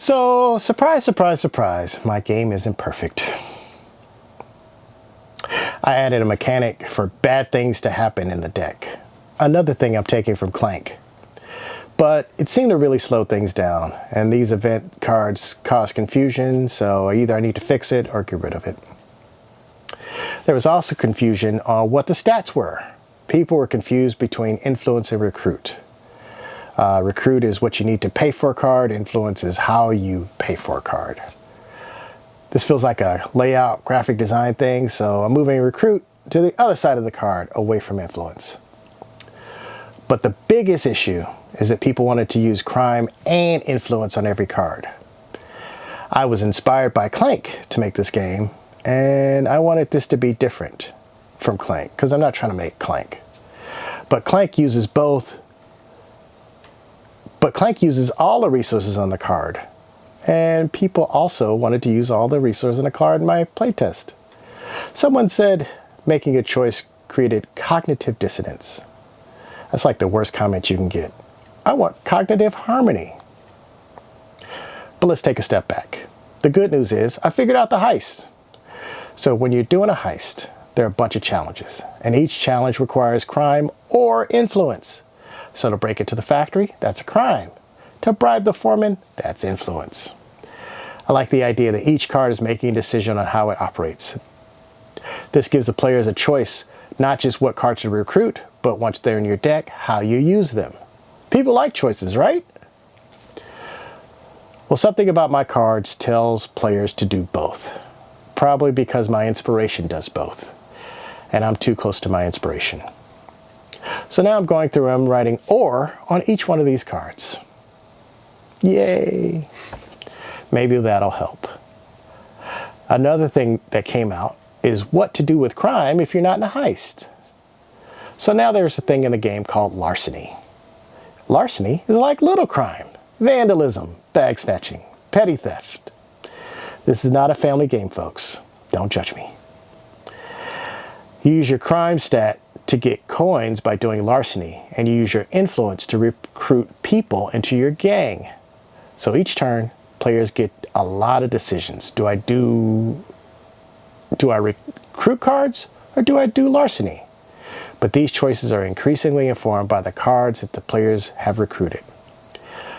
So, surprise, surprise, surprise, my game isn't perfect. I added a mechanic for bad things to happen in the deck. Another thing I'm taking from Clank. But it seemed to really slow things down, and these event cards cause confusion, so either I need to fix it or get rid of it. There was also confusion on what the stats were. People were confused between influence and recruit. Recruit is what you need to pay for a card. Influence is how you pay for a card. This feels like a layout graphic design thing, so I'm moving recruit to the other side of the card, away from influence. But the biggest issue is that people wanted to use crime and influence on every card. I was inspired by Clank to make this game, and I wanted this to be different from Clank, because I'm not trying to make Clank. But Clank uses both. But Clank uses all the resources on the card, and people also wanted to use all the resources on the card in my playtest. Someone said making a choice created cognitive dissonance. That's like the worst comment you can get. I want cognitive harmony. But let's take a step back. The good news is I figured out the heist. So when you're doing a heist, there are a bunch of challenges, and each challenge requires crime or influence. So to break into the factory, that's a crime. To bribe the foreman, that's influence. I like the idea that each card is making a decision on how it operates. This gives the players a choice, not just what cards to recruit, but once they're in your deck, how you use them. People like choices, right? Well, something about my cards tells players to do both. Probably because my inspiration does both. And I'm too close to my inspiration. So now I'm going through and writing "or" on each one of these cards. Yay! Maybe that'll help. Another thing that came out is what to do with crime if you're not in a heist. So now there's a thing in the game called larceny. Larceny is like little crime, vandalism, bag snatching, petty theft. This is not a family game, folks. Don't judge me. You use your crime stat to get coins by doing larceny, and you use your influence to recruit people into your gang. So each turn, players get a lot of decisions. Do I recruit cards, or do I do larceny? But these choices are increasingly informed by the cards that the players have recruited.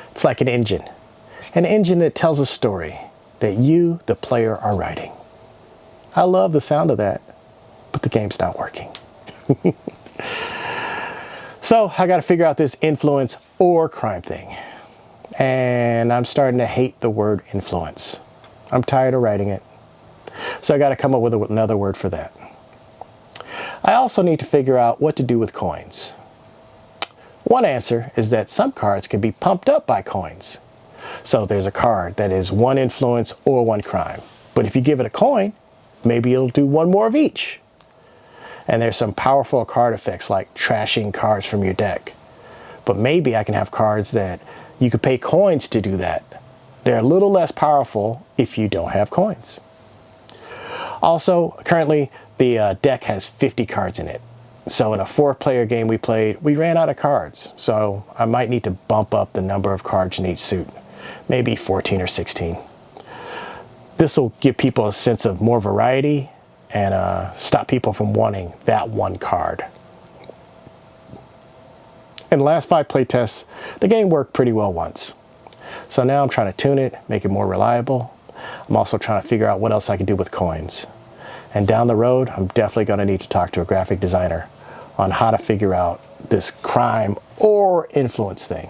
It's like an engine that tells a story that you, the player, are writing. I love the sound of that, but the game's not working. So I got to figure out this influence or crime thing. And I'm starting to hate the word influence. I'm tired of writing it. So I got to come up with another word for that. I also need to figure out what to do with coins. One answer is that some cards can be pumped up by coins. So there's a card that is one influence or one crime. But if you give it a coin, maybe it'll do one more of each. And there's some powerful card effects like trashing cards from your deck. But maybe I can have cards that you could pay coins to do that. They're a little less powerful if you don't have coins. Also, currently the deck has 50 cards in it. So in a 4-player game we played, we ran out of cards. So I might need to bump up the number of cards in each suit. Maybe 14 or 16. This will give people a sense of more variety and stop people from wanting that one card. In the last 5 playtests, the game worked pretty well once. So now I'm trying to tune it, make it more reliable. I'm also trying to figure out what else I can do with coins. And down the road, I'm definitely going to need to talk to a graphic designer on how to figure out this crime or influence thing.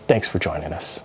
Thanks for joining us.